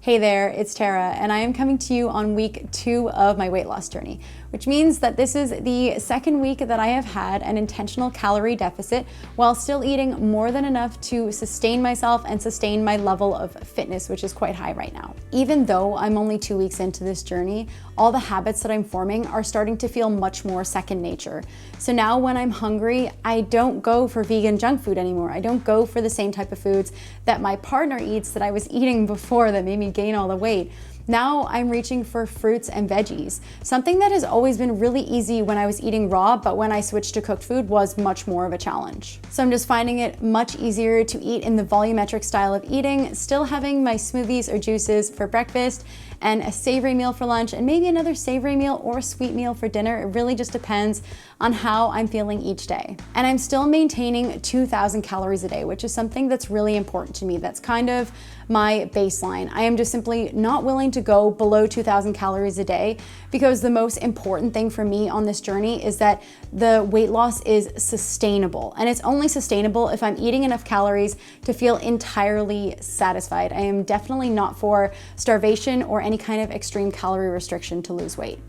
Hey there, it's Tara, and I am coming to you on week 2 of my weight loss journey, which means that this is the second week that I have had an intentional calorie deficit while still eating more than enough to sustain myself and sustain my level of fitness, which is quite high right now. Even though I'm only 2 weeks into this journey, all the habits that I'm forming are starting to feel much more second nature. So now when I'm hungry, I don't go for vegan junk food anymore. I don't go for the same type of foods that my partner eats that I was eating before that made me gain all the weight. Now I'm reaching for fruits and veggies, something that has always been really easy when I was eating raw, but when I switched to cooked food was much more of a challenge. So I'm just finding it much easier to eat in the volumetric style of eating, still having my smoothies or juices for breakfast and a savory meal for lunch and maybe another savory meal or sweet meal for dinner. It really just depends on how I'm feeling each day. And I'm still maintaining 2,000 calories a day, which is something that's really important to me. That's kind of my baseline. I am just simply not willing to go below 2,000 calories a day because the most important thing for me on this journey is that the weight loss is sustainable. And it's only sustainable if I'm eating enough calories to feel entirely satisfied. I am definitely not for starvation or any kind of extreme calorie restriction to lose weight.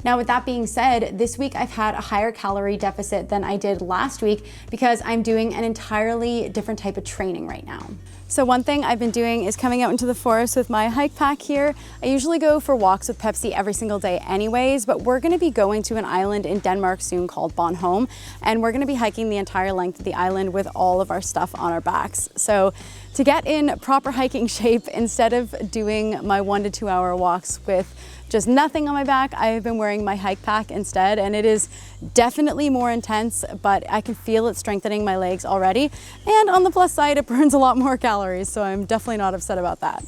Now, with that being said, this week I've had a higher calorie deficit than I did last week because I'm doing an entirely different type of training right now. So one thing I've been doing is coming out into the forest with my hike pack here. I usually go for walks with Pepsi every single day anyways, but we're gonna be going to an island in Denmark soon called Bornholm, and we're gonna be hiking the entire length of the island with all of our stuff on our backs. So to get in proper hiking shape, instead of doing my 1 to 2 hour walks with just nothing on my back, I've been wearing my hike pack instead, and it is definitely more intense, but I can feel it strengthening my legs already. And on the plus side, it burns a lot more calories, so I'm definitely not upset about that.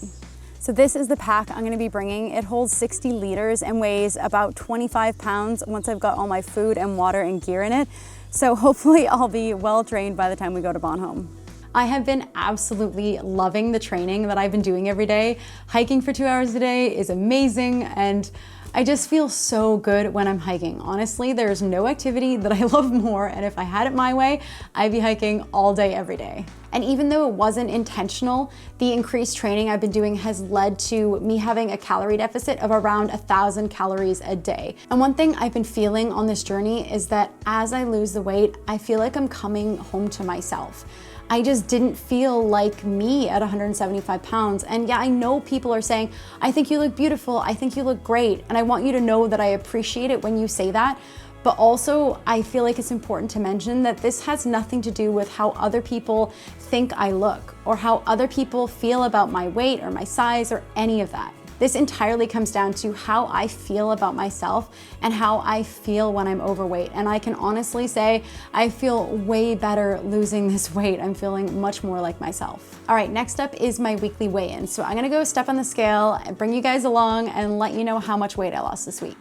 So this is the pack I'm gonna be bringing. It holds 60 liters and weighs about 25 pounds once I've got all my food and water and gear in it. So hopefully I'll be well trained by the time we go to Bornholm. I have been absolutely loving the training that I've been doing every day. Hiking for 2 hours a day is amazing, and I just feel so good when I'm hiking. Honestly, there's no activity that I love more, and if I had it my way, I'd be hiking all day, every day. And even though it wasn't intentional, the increased training I've been doing has led to me having a calorie deficit of around 1,000 calories a day. And one thing I've been feeling on this journey is that as I lose the weight, I feel like I'm coming home to myself. I just didn't feel like me at 175 pounds. And yeah, I know people are saying, I think you look beautiful, I think you look great. And I want you to know that I appreciate it when you say that. But also, I feel like it's important to mention that this has nothing to do with how other people think I look or how other people feel about my weight or my size or any of that. This entirely comes down to how I feel about myself and how I feel when I'm overweight. And I can honestly say I feel way better losing this weight. I'm feeling much more like myself. All right, next up is my weekly weigh-in. So I'm gonna go step on the scale and bring you guys along and let you know how much weight I lost this week.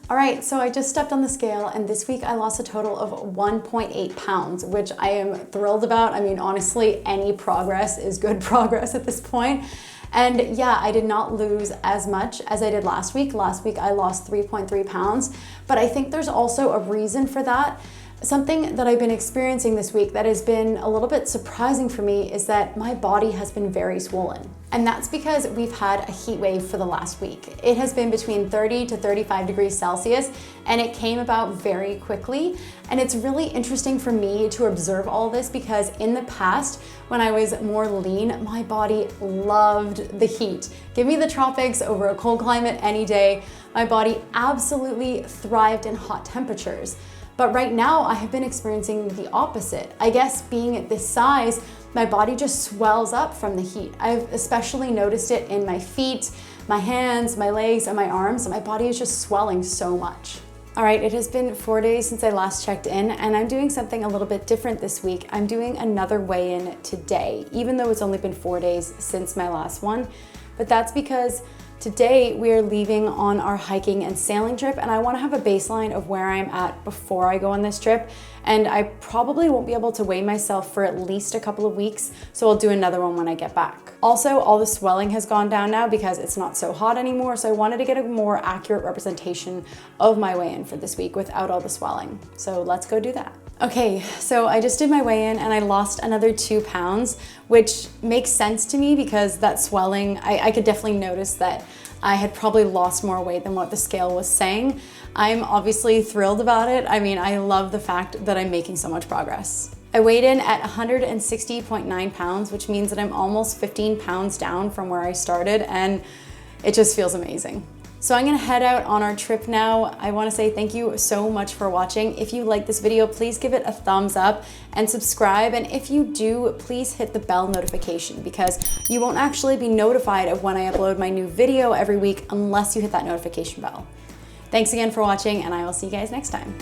All right, so I just stepped on the scale, and this week I lost a total of 1.8 pounds, which I am thrilled about. I mean, honestly, any progress is good progress at this point. And yeah, I did not lose as much as I did last week. Last week I lost 3.3 pounds, but I think there's also a reason for that. Something that I've been experiencing this week that has been a little bit surprising for me is that my body has been very swollen. And that's because we've had a heat wave for the last week. It has been between 30 to 35 degrees Celsius, and it came about very quickly. And it's really interesting for me to observe all this because in the past, when I was more lean, my body loved the heat. Give me the tropics over a cold climate any day. My body absolutely thrived in hot temperatures. But right now I have been experiencing the opposite. I guess being at this size, my body just swells up from the heat. I've especially noticed it in my feet, my hands, my legs, and my arms. My body is just swelling so much. All right, it has been 4 days since I last checked in, and I'm doing something a little bit different this week. I'm doing another weigh-in today, even though it's only been 4 days since my last one. But that's because today we are leaving on our hiking and sailing trip, and I want to have a baseline of where I'm at before I go on this trip. And I probably won't be able to weigh myself for at least a couple of weeks, so I'll do another one when I get back. Also, all the swelling has gone down now because it's not so hot anymore, so I wanted to get a more accurate representation of my weigh-in for this week without all the swelling. So let's go do that. Okay, so I just did my weigh-in and I lost another 2 pounds, which makes sense to me because that swelling, I could definitely notice that I had probably lost more weight than what the scale was saying. I'm obviously thrilled about it. I mean, I love the fact that I'm making so much progress. I weighed in at 160.9 pounds, which means that I'm almost 15 pounds down from where I started, and it just feels amazing. So I'm gonna head out on our trip now. I wanna say thank you so much for watching. If you like this video, please give it a thumbs up and subscribe. And if you do, please hit the bell notification because you won't actually be notified of when I upload my new video every week unless you hit that notification bell. Thanks again for watching, and I will see you guys next time.